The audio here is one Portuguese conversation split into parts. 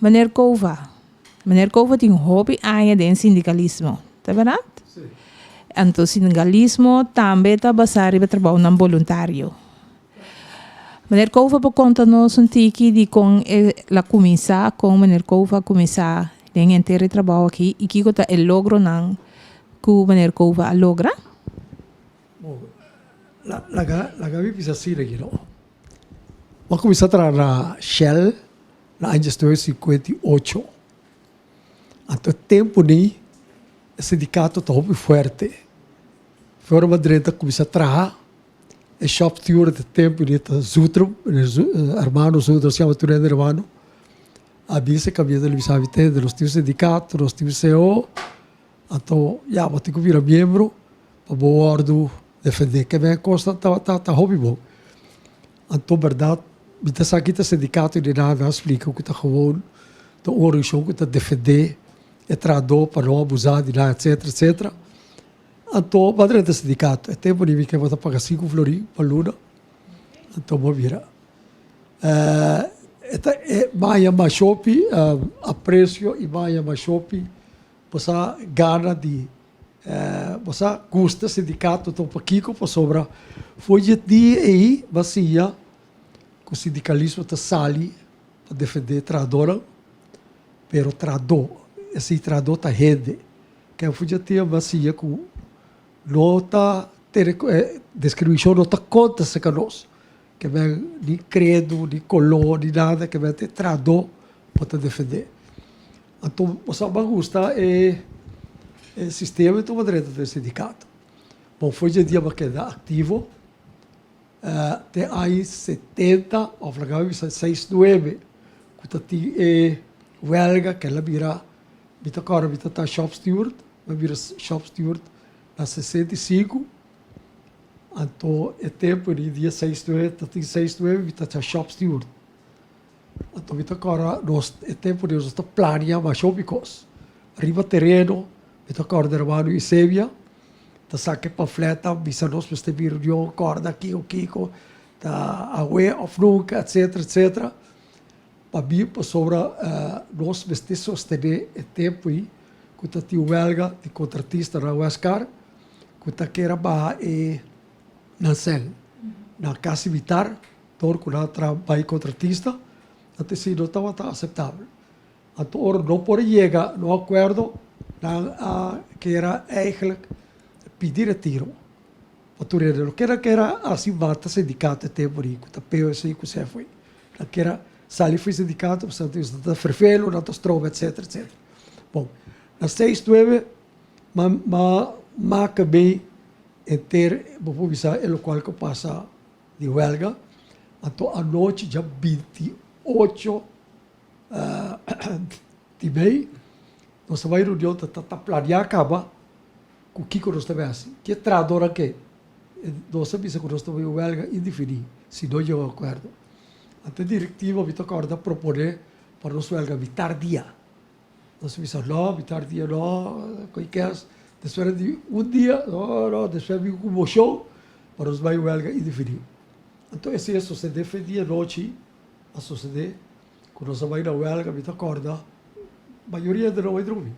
Meneer Kova. Meneer Kova tem hobby aia de sindicalismo. Tá verdade? Sim. Então, sindicalismo também está baseado no trabalho não voluntário. Meneer Kova por conta-nos tiki de com a comissão, com Meneer Kova começar tem inteiro trabalho aqui e que é o logro não que o Meneer Kova logra? Bom, la gabi bisa sira gino. Vamos começar a trabalhar na Shell na ano 1958. Até o tempo ni o sindicato está muito forte. Fora uma direita começar a trabalhar. E shop steward de tempo ni tá Zutrum, hermano Zutrum, se chama Turendo hermano. A bisa caminha da Luís Habité, de los tios sindicato, los tios CEO. Então, já, vou ter que virar membro para bordo defender que vem costa tá hobby bom. Então, verdade, me tá aqui tá sindicato de nada explica o que tá gewoon, tá origem que tá defender, é trador para não abusar de nada, etc. Então, madre do sindicato, é tempo de que vou pagar 5 florins para luna. Então, vou virar. Maia Machopi, aprecio e Maia Machopi, você gana de você custa sindicato então para Kiko para sobra foi de dia aí vazia que o sindicalismo está sali para defender tradora pero trador esse trador está rede que foi de dia vazia com nota ter descrição nota conta se conosco que vem de credo de color de nada que vem ter trador para defender então você vai gostar o sistema então direito do sindicato. Bom, foi de dia para quedar ativo. Até aí 70, ou flagava 69, que tem huelga que ela vira, bita cara, bita tá shop steward, vai virar shop steward na 65. Então, é tempo de dia 69, tem 69, bita tá shop steward. Então, bita cara, nós é tempo de nós tá planear mais shopicos. Arriba terreno, então, corda hermano e Sébia, tá saque panfleta, bisa nós para ter reunião, corda aqui, o Kiko, tá aware of nunca, etc. Para mim, para sobra, nós vamos sostener o tempo aí, que tá tinha huelga de contratista na Huascar, que tá queira barra e na CEL, na Casa Militar, todo que não trabalha contratista, até se não estava aceitável. Então, não pode chegar no acordo, que era eigenlijk pedir retiro. Que era assim, mata sindicato tempo rico, tá POC que você foi. Que era sali foi sindicato, portanto, está fervelo, não está stroma, etc. Bom, na 6/9, mas acabei em ter, vou avisar, é o qual que passa de huelga. Então, à noite, dia 28 de maio, nós vamos reunião, tá planear acaba, com o Kiko nós também assim, que é trador aqui. Nós sabemos que nós estamos em huelga indefinido, se não chega a acordo. Até a diretiva me toca a proponer para nós huelga evitar dia. Nós sabemos, não, evitar dia, não, depois de dia, não, depois de um show, para nós vai huelga indefinido. Então, esse é a sociedade, defendia a noite, a sociedade, quando nós vamos na huelga, me toca a maioria de não vai dormir.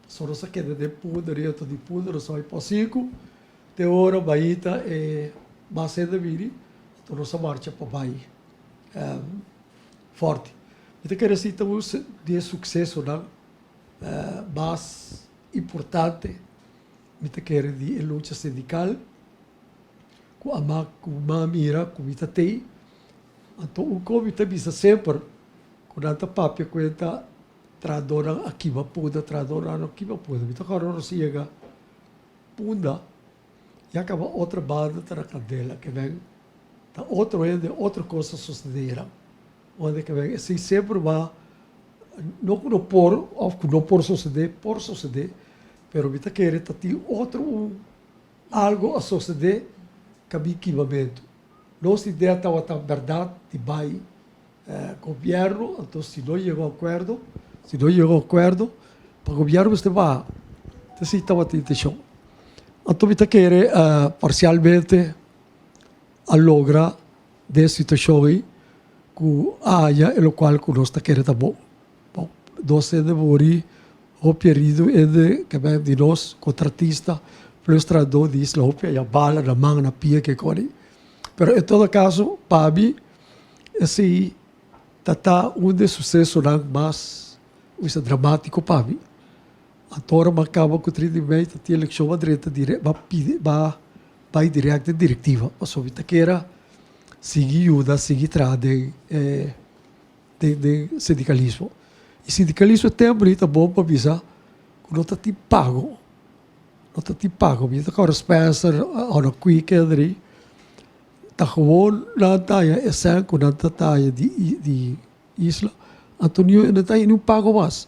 Só nós queda de puda, direto de puda, nós vamos para 5, de hora, baita, e mais cedo viri, então nós marcha para Bahia. Forte. Então, quero dizer, estamos de sucesso, não? Mais importante, eu quero dizer, a luta sindical, com a mira, com a tem. Então, o que eu visa sempre, quando a papia conta, tradora aqui vai puda, tradora aqui vai puda. Então, agora nós chega punda e acaba outra banda da cadela que vem, tá outra coisa sucederá, onde que vem assim sempre vai não por suceder, pero me querer tá tem outro algo a suceder que é equipamento. Nossa ideia estava a verdade de vai governo, então se não chegou a acordo, para o governo você vai, então se estava a intenção. Então me querer parcialmente a lograr de situação aí que há e o qual que nós queremos tá bom. 12 de mori, o perido é de nós, contratista, frustrador diz, hopia e a bala na mão, na pia que corre. Pero em todo caso, para mim, esse tá de sucesso não mais, isso é dramático para mim. A Tora acaba com o 30 a eleição a direita vai direto diretiva. A Sovita que era seguir ajuda, seguir trás de sindicalismo. E sindicalismo tem bonita bom para avisar que não está te pago. Não está te pago. Está com a Spencer, a Quick, está gewoon na taia, é sangue na taia de isla. Antonio não está não pago mais.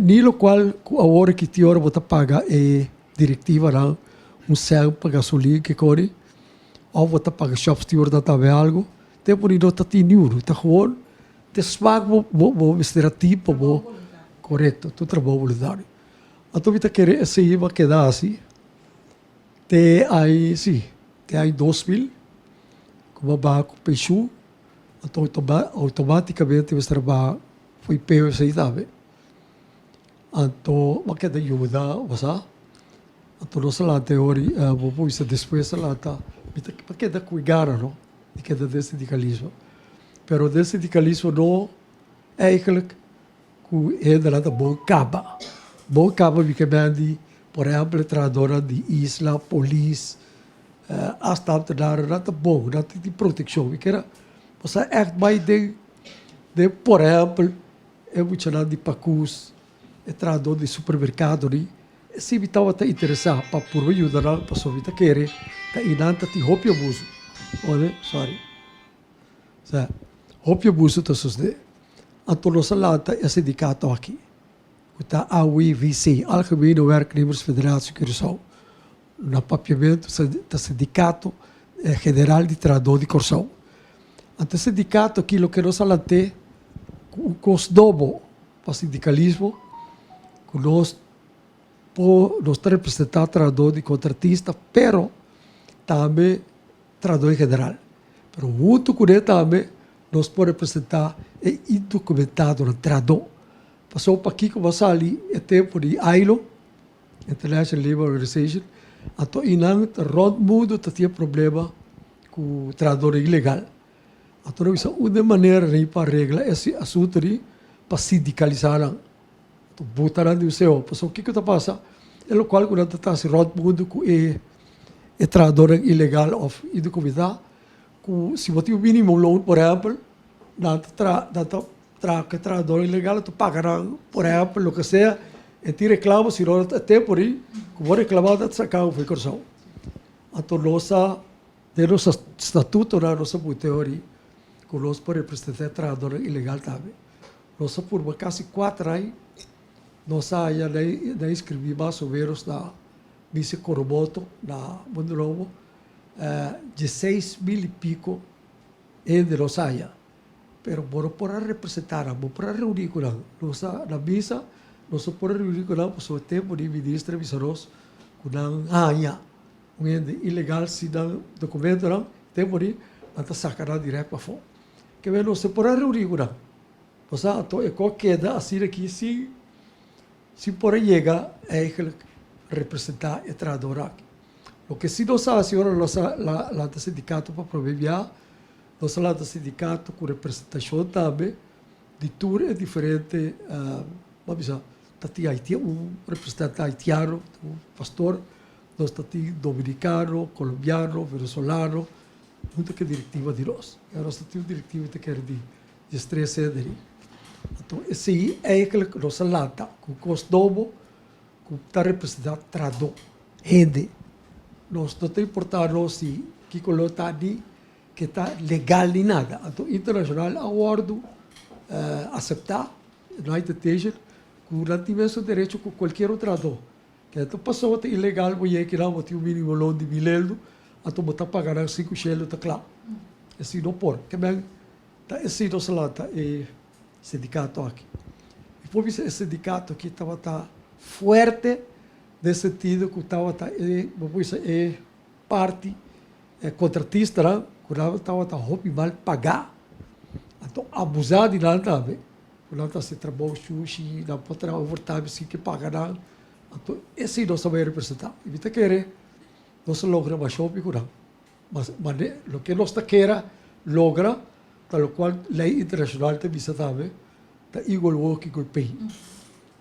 Nilo qual a hora que te hora você paga é diretiva não sangue para gasolina que corre ou você paga shops te hora também algo tem por isso tá te nenhum tá gewoon te smaak bo administrativo bo correto tu trabalho voluntário então você quer esse vai quedar assim te aí sim te aí 2000 como vai com pension então automaticamente você trabalha foi pego esse também. Então, makita ajuda, basta. Então, nós lá teori, depois lá tá, makita cuidar, não? Makita de sindicalismo. Pero de sindicalismo não é eigenlijk que é da lata bom caba. Bom caba que mandi, por exemplo, trabalhadora de isla, polícia, hasta dar lata bom, lata de proteção. Que era, você echt mais de por exemplo, é muito chamado de pacus. Entrado de supermercado ali, se estava a interessar para por ajudar para sua vida querer, que inanta te roupa abuso, olha, sorry, certo, roupa abuso tá sucede, então nossa lata é sindicato aqui, o tá AWVC, Algemene Werknemers Federatie Curaçao, no papiamento do sindicato General de Trabalhador de Curaçao, então sindicato aquilo que nós alante, o custo para sindicalismo que nós representamos trabalhador de contratista, pero também trabalhador em geral. Pero junto com ele também, nós podemos representar e indocumentado no trabalhador. Passou para aqui que você ali é tempo de ILO, International Labour Organization, então inang rond mundo tinha problema com o trabalhador ilegal. Então isso é uma maneira para regrar esse assunto para sindicalizar. Botaram de seu, o que está passando? É o qual quando está se rod mundo que é trabalhador ilegal ou indocumentado, se você o mínimo loan, por exemplo, que trabalhador ilegal, tu pagará, por exemplo, o que seja, e te reclama, se não tem por aí, como reclamar, da sacar foi corção. Então, nossa estatuto, nossa teoria, que nós podemos representar trabalhador ilegal também. Nossa por quase 4 anos, nós já escrevi mais ou menos na Missa Coromoto, na Mundo Novo, 16 mil e pico de nós aí. Pero para representar, para reunir com nós, na missa, nós podemos reunir com nós, por tempo de ministra, visaros, com nós, ilegal, se não documento, não, tempo de, até sacar direto para fora. Que bem, nós podemos reunir com nós. Então, é qualquer assim aqui, se por aí chega, é representar o trabalhador aqui. O que se nós fazemos, lá do sindicato para prover, nós lá do sindicato com representação também, de tudo é diferente, vamos dizer, um representante haitiano, um pastor, nós temos dominicano, colombiano, venezuelano, muito que diretiva de nós. Nós temos diretiva de estresse dele. Então, esse aí é aquele que nós lata, com o custo que está representado trabalhador, gente. Nós não tem importado se que está ali, que está legal nem nada. Então, internacional, acordo, aceitar, United Nations, que não tivesse o direito com qualquer outro trabalhador. Que então, passou a ter ilegal, porque que não tem o mínimo loan de 1.000 euros, então, está pagando 5 chelos, está claro. Assim, não pode. Que bem, esse nosso lata é sindicato aqui. E por isso, esse sindicato aqui estava forte, nesse sentido que estava parte contratista, que estava mal pagar, então abusar de nada também. quando está se trabalha sushi, não pode trabalhar overtime, se que paga não. Então, esse nós também representamos. E me querer, nós logra mais shopping com mas o que nós queira logra, tal qual lei internacional te visa também, tá igual work, igual pay.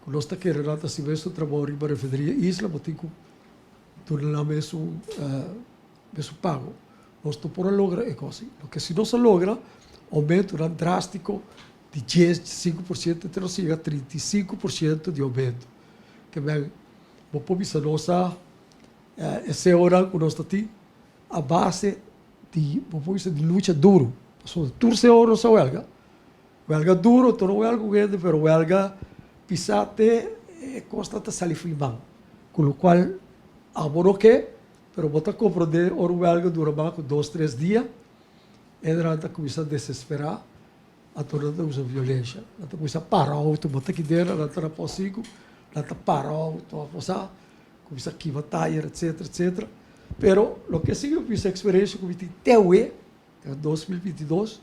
Quando nós queira, nada se vê o trabalho em refederia isla, mas tem que tu lá mesmo pago. Nós não podemos lograr é assim. O que se não se logra, aumento drástico de 10, 5%, até nós chega a 35% de aumento. Que bem, vou pôr isso nossa, essa hora que nós estamos a base de, vou pôr isso de luta duro. So, turse horas a huelga. Huelga duro, todo huelga grande, pero huelga pisate constante saliflimão. Com o qual, amor o que, pero bota compreender, hora huelga dura mais 2, 3 dias, e durante começa a desesperar, a toda usa violência. Ela começa a parar auto, bota aqui dentro, ela está na pós-5, ela está parar auto, a passar, começa a quivar tire, etc, etc. Pero, o que sigue essa experiência, como tem TUE, em 2022,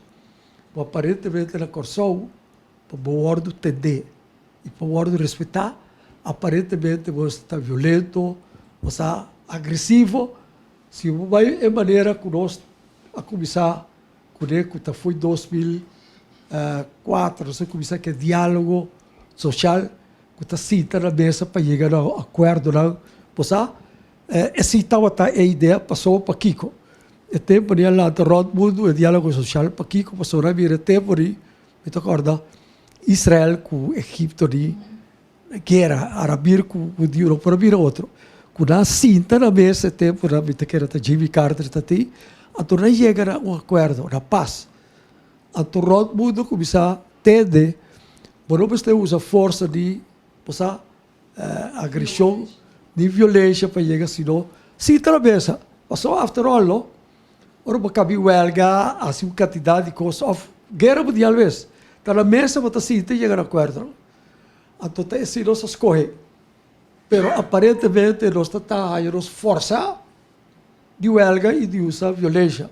aparentemente na Corsão, para o ordem TD e para o ordem respeitar, aparentemente você está violento, você está agressivo, se vai em maneira que nós a começar com ele, que foi 2004, nós começar que diálogo social, que está cita na mesa para chegar a um acordo, não, você essa estava a ideia passou para Kiko. E tempo ali lá do mundo e diálogo social para Kiko passou na vira tempo ali, me recorda Israel com Egipto ali, guerra arabir com o Dio para vir outro. Quando a cinta na mesa tempo na vida que era Jimmy Carter tati, a torna chega a um acordo, na paz. A torna mundo começa a entender, não você usa força de passar agressão, de violência para chegar senão cinta na mesa. Passou after all, não? Ora, para caber huelga, assim, quantidade de coisas, guerra mundial, vez. Está na mesa, mas assim, tem que chegar a acordo. Então, esse nós escolhe. Pero, aparentemente, nós estamos força de huelga e de usar violência.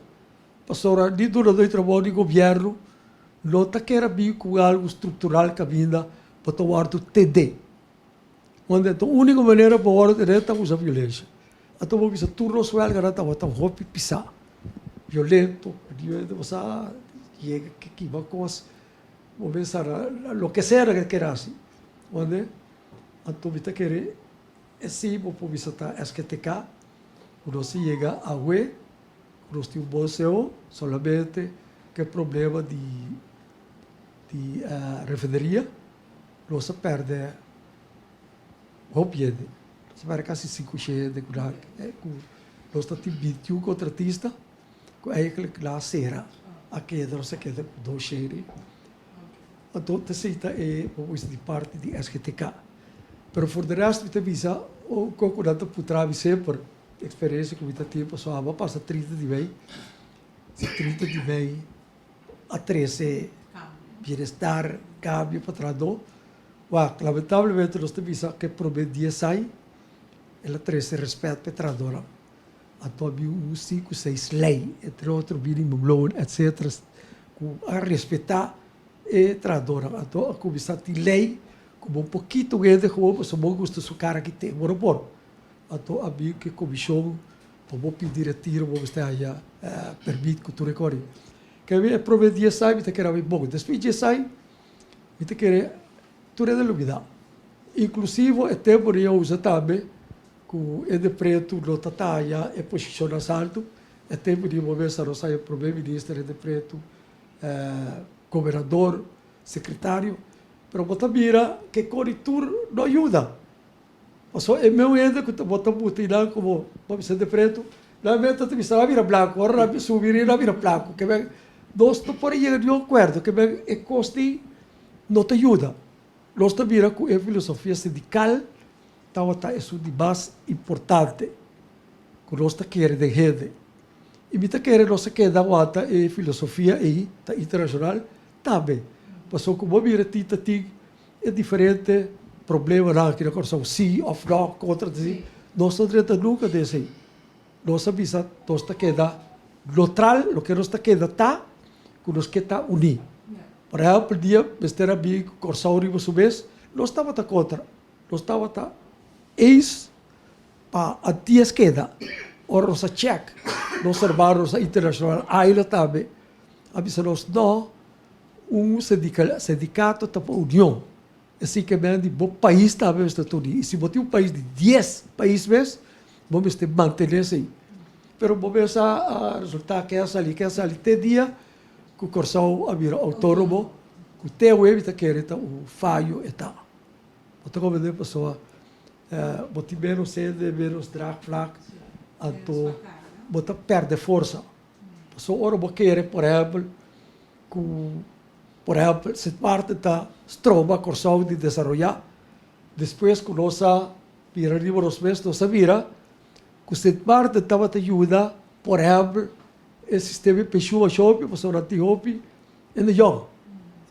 Pastor, de durante o trabalho do governo, não está querendo com algo estrutural que vinda para tomar do TD. Onde, então, a única maneira para o direito é usar violência. Então, vamos dizer, turnos huelga, não está roupa pisar. Violento, você chega que vai coisa, vamos pensar, o que seja que queira assim, onde a tua vida querer, assim, vou visitar SQTK, quando você chega a UE, quando você tem um bom CEO, solamente que problema de refederia, você perde o piede, você vai quase 5 cheias de cuidar, nós temos 21 contratistas, aí aquela cera, aqui não sei o que, 2 cheias. Então, essa é de parte de SQTK. Mas, por de resto, você visa, o concurrente putrava sempre, experiência que você tem, só passa 30 de mei, 30 de mei, a 13, bem-estar, câmbio, para trás. Lamentavelmente, nós temos que prometer 10 sai, ela 13 respeito para trás. Então, havia 5, 6 leis, entre outros, minimum loan, etc., a respeitar e tradora. Então, a comissão de lei, como um pouquinho de roupa, só não gosta do cara que tem, morobor. Então, havia que a comissão, vamos pedir retiro, vamos ter aí, permite que tu recorre. Que é prometer sai, me te quer bom. Depois de sai, me te quer, tu é de luvidade. Inclusive, é tempo de eu usar também, é de preto, nota taia, é posição salto, é tempo de mover essa nossa primeiro-ministro, é de preto, governador, secretário, mas bota mira que corretor não ajuda. Só é meu ainda que bota mutina como vamos ser de preto, na meta te vira vira branco, agora subir e vira branco, que bem, nós não podemos chegar de um acordo, que bem, é custo não te ajuda. Nós te mira com a filosofia sindical, é isso de mais importante que nós queremos de rede. E me queremos nós queda aguanta a filosofia aí, internacional, também. Passou como mira tita é diferente, problema lá que na corção sim, off não, contra sim. Nós não temos nunca desse. Nós avisa, nós queda neutral, o que nós queda tá, que nós queda unir. Por exemplo, dia, Mr. Abi, Corsauri, Musubes, não estava contra. Não estava ex para a tia esquerda, ou nossa check, nossa nossa internacional, ainda também. Avisamos, não, sindicato está para a União. Assim que mesmo, o país também está tudo. E se botar um país de 10 países, vamos ter manter-se aí. Pero vamos a resultar que essa ali, tem dia, que o Corsão vira autônomo, que o teu evita que era o falho e tal. Então, como a pessoa, botar menos sede, menos drag flag, então, botar perde força. Pessoa, ora, vou querer, por exemplo, se parte da trova Corsão de desenvolver, depois, com nossa, vira arriba nos meses, nossa vira, que se parte estava te ajuda, por exemplo, o sistema pessoa shopping, pessoa na Etiópia, e no jogo.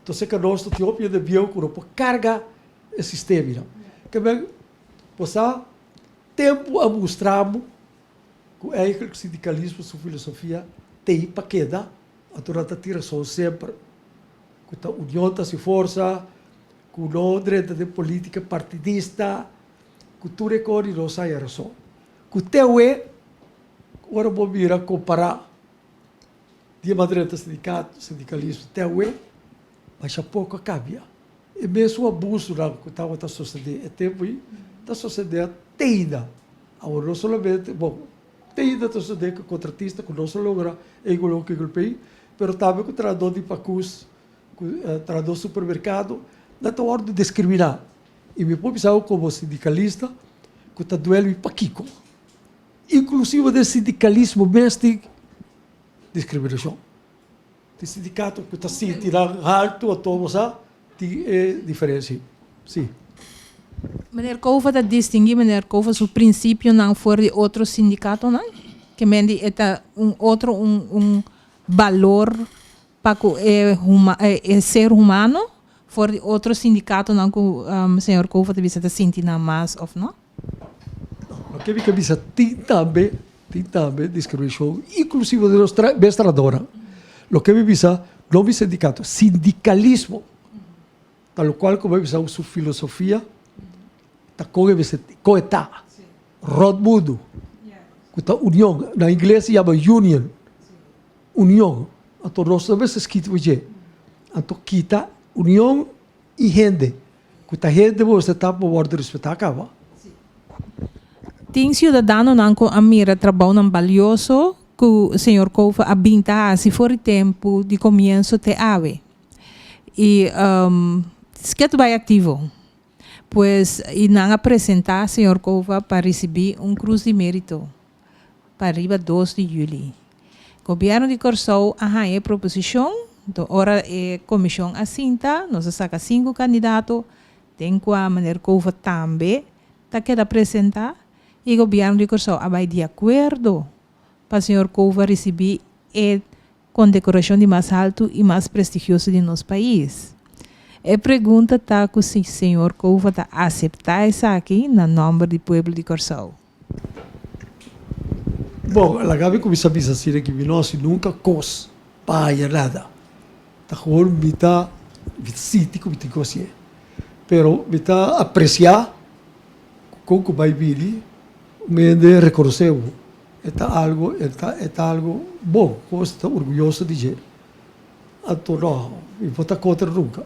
Então, se que nós, na Etiópia, devíamos carregar o sistema. Que bem, você, tempo a mostrarmos que o sindicalismo, sua filosofia, tem para queda, a durante a tiração sempre, que a união está se força, que não direito de política partidista, que tudo recorre não sai a razão. Que o teu agora vou vir a comparar de direita sindicalismo, teu mas há pouco acaba. E mesmo o abuso que estava sucedendo, é tempo aí, está sucedendo, ainda. Agora, não somente, bom, ainda está sucedendo que o contratista, que não se logra, igual que o país, mas também que o trabalhador de pacus, o trabalhador supermercado, não está hora de discriminar. E me pensar como sindicalista, que está doendo em paquico. Inclusive, do sindicalismo mesmo tem discriminação. Tem sindicato que está se tirando alto, a todos, tem diferença. Sim. Meneer Kova dat distingui, meneer Kova, o princípio não for de outro sindicato, não? Que mendi é outro valor para o ser humano, for de outro sindicato, não que o senhor Kova deve estar sentindo mais, ou não? O que me cabeça tem também discriminação, inclusive de los mestradores. O que me pensa, não é sindicato, sindicalismo, tal qual como me pensa sua filosofia, está coetada, Rodmundo, que a união, na inglês se chama union, união, então nós também se escrito hoje, então quita união e gente, que a gente você está para ordem respeitar acaba. Tem cidadão não que a mira trabalho valioso que o senhor Kova abinta se for tempo de começo te ave e esquece vai ativo. Pues, e não apresentar senhor Kova para receber cruz de mérito para arriba 2 de julho. Governo de Corsão a proposição, do hora é comissão assinta, nós saca 5 candidatos, tem que a maneira Kova também, tá quer apresentar, e o governo de Corsão vai de acordo para senhor Kova receber a condecoração de mais alto e mais prestigioso de nosso país. A pergunta está que o senhor Kova está a aceitar isso aqui no nome do povo de Corsão. Bom, ela acaba com essa visa assim que nós nunca cos paia nada. Tá com me tá sítio como tem coisa. Pero me tá apreciar com que vai vir, me de reconhecer. É algo bom, como está orgulhoso de dizer. Então não, eu vou estar contra nunca.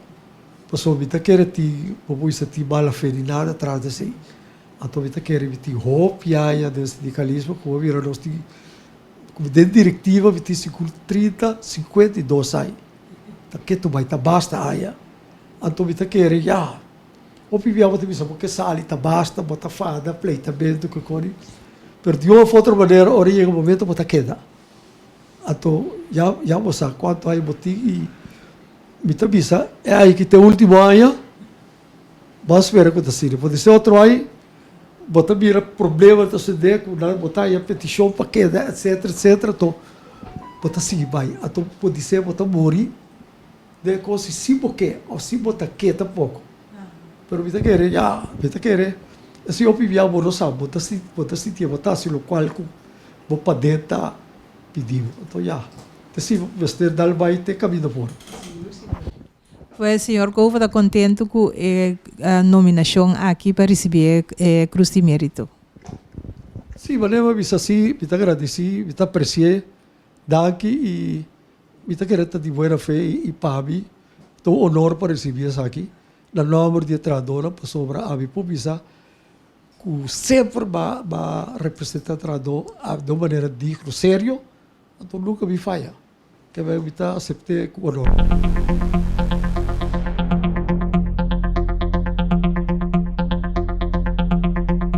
Pessoa me tá querendo ti, vou isso ti bala ferinada atrás de si. Então me tá querendo ti hopiaia do sindicalismo, como vira nós ti, como dentro diretiva me ti 30, 52 aí. Tá que tu vai tá basta aí. Então me tá querendo já. O piviava te bisa porque sali tá basta, bota fada, pleita bento que coni. Pero de uma outra maneira, ora chega um momento bota queda. Então já você quanto aí boti e me tá bisa é aí que tem o último ano. Vamos ver o que acontece. Pode ser outro aí, bota vira problema tá suceder, botar aí a petição para queda, etc, etc. Então bota assim vai. Então pode ser bota morrer. De coisa sim porque, ou sim bota queda pouco. Pero me tá querer já, me tá querer. Assim, eu vivia a morosa, bota assim, o qual vou para dentro pedir. Então, já. Assim, você dá vai ter caminho por. Pues, senhor Couva está contente com a nominação aqui para receber Cruz de Mérito. Sim, mas eu bisa assim, me agradeci, me apreciei, daqui e me querendo de boa fé e pabi, tô honor para receber isso aqui, na nome de tradora para sobra a mi pubisa, que sempre vai representar trador de maneira digna, sério, então nunca me falha, que vai me aceitar com honor.